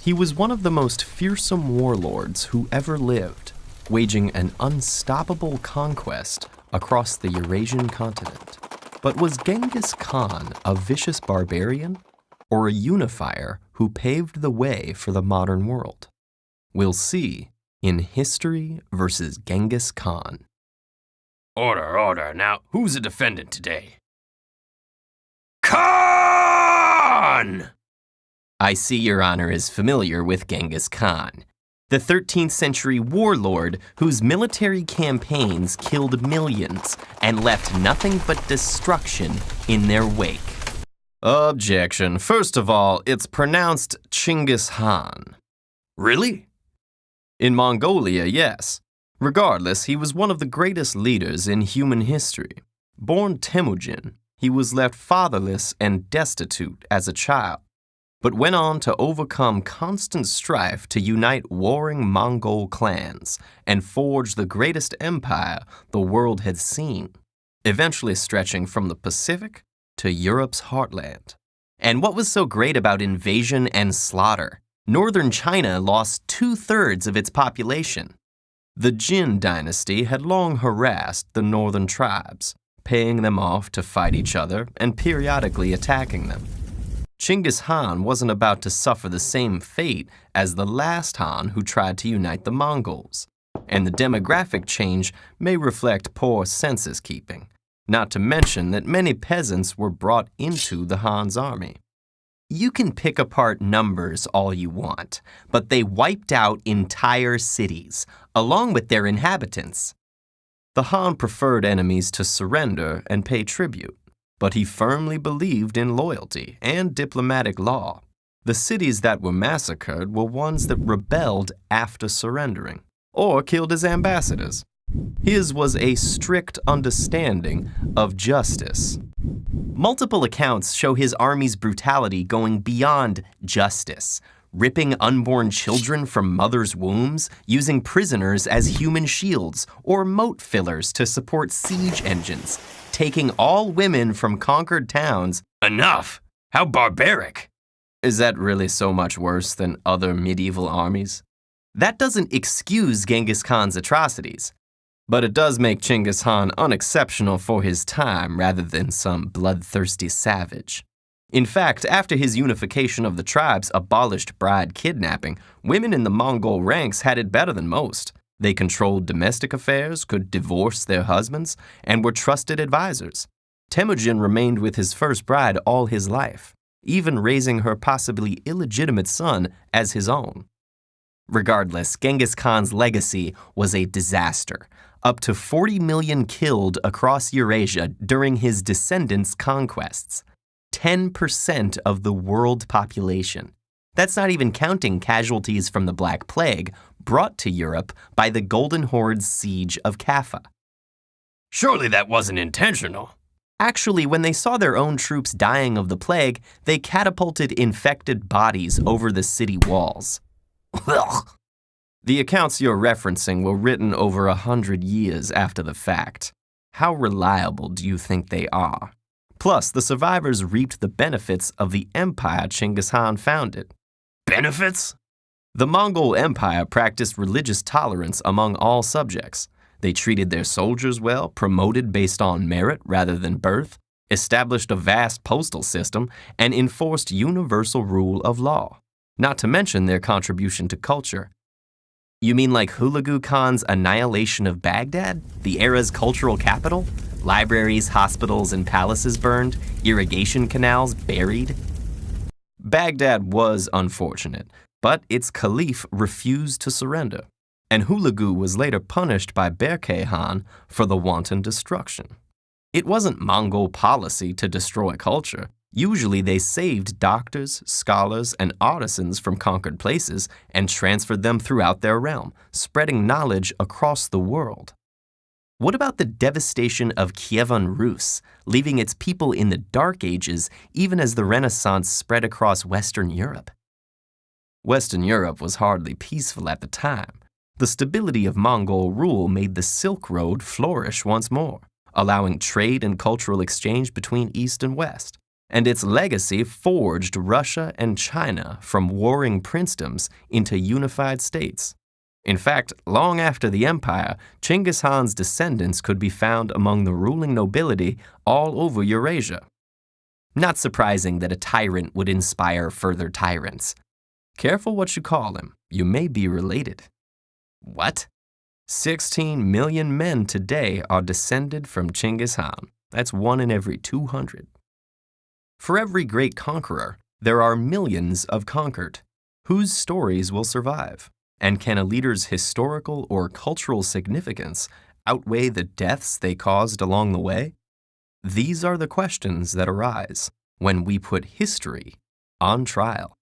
He was one of the most fearsome warlords who ever lived, waging an unstoppable conquest across the Eurasian continent. But was Genghis Khan a vicious barbarian or a unifier who paved the way for the modern world? We'll see in History versus Genghis Khan. Order, order. Now, who's the defendant today? Khan! I see Your Honor is familiar with Genghis Khan, the 13th century warlord whose military campaigns killed millions and left nothing but destruction in their wake. Objection. First of all, it's pronounced Chinggis Khan. Really? In Mongolia, yes. Regardless, he was one of the greatest leaders in human history. Born Temujin, he was left fatherless and destitute as a child, but went on to overcome constant strife to unite warring Mongol clans and forge the greatest empire the world had seen, eventually stretching from the Pacific to Europe's heartland. And what was so great about invasion and slaughter? Northern China lost 2/3 of its population. The Jin dynasty had long harassed the northern tribes, paying them off to fight each other and periodically attacking them. Chinggis Khan wasn't about to suffer the same fate as the last Han who tried to unite the Mongols, and the demographic change may reflect poor census keeping, not to mention that many peasants were brought into the Han's army. You can pick apart numbers all you want, but they wiped out entire cities, along with their inhabitants. The Han preferred enemies to surrender and pay tribute, but he firmly believed in loyalty and diplomatic law. The cities that were massacred were ones that rebelled after surrendering, or killed his ambassadors. His was a strict understanding of justice. Multiple accounts show his army's brutality going beyond justice, ripping unborn children from mothers' wombs, using prisoners as human shields or moat fillers to support siege engines, taking all women from conquered towns. Enough! How barbaric! Is that really so much worse than other medieval armies? That doesn't excuse Genghis Khan's atrocities, but it does make Chinggis Khan unexceptional for his time rather than some bloodthirsty savage. In fact, after his unification of the tribes abolished bride kidnapping, women in the Mongol ranks had it better than most. They controlled domestic affairs, could divorce their husbands, and were trusted advisors. Temujin remained with his first bride all his life, even raising her possibly illegitimate son as his own. Regardless, Genghis Khan's legacy was a disaster. Up to 40 million killed across Eurasia during his descendants' conquests. 10% of the world population. That's not even counting casualties from the Black Plague brought to Europe by the Golden Horde's siege of Kaffa. Surely that wasn't intentional. Actually, when they saw their own troops dying of the plague, they catapulted infected bodies over the city walls. The accounts you're referencing were written over 100 years after the fact. How reliable do you think they are? Plus, the survivors reaped the benefits of the empire Chinggis Khan founded. Benefits? The Mongol Empire practiced religious tolerance among all subjects. They treated their soldiers well, promoted based on merit rather than birth, established a vast postal system, and enforced universal rule of law. Not to mention their contribution to culture. You mean like Hulagu Khan's annihilation of Baghdad, the era's cultural capital? Libraries, hospitals, and palaces burned, irrigation canals buried? Baghdad was unfortunate, but its caliph refused to surrender, and Hulagu was later punished by Berke Khan for the wanton destruction. It wasn't Mongol policy to destroy culture. Usually they saved doctors, scholars, and artisans from conquered places and transferred them throughout their realm, spreading knowledge across the world. What about the devastation of Kievan Rus, leaving its people in the Dark Ages even as the Renaissance spread across Western Europe? Western Europe was hardly peaceful at the time. The stability of Mongol rule made the Silk Road flourish once more, allowing trade and cultural exchange between East and West. and its legacy forged Russia and China from warring princedoms into unified states. In fact, long after the empire, Chinggis Khan's descendants could be found among the ruling nobility all over Eurasia. Not surprising that a tyrant would inspire further tyrants. Careful what you call him, you may be related. What? 16 million men today are descended from Chinggis Khan. That's 1 in every 200. For every great conqueror, there are millions of conquered. Whose stories will survive? And can a leader's historical or cultural significance outweigh the deaths they caused along the way? These are the questions that arise when we put history on trial.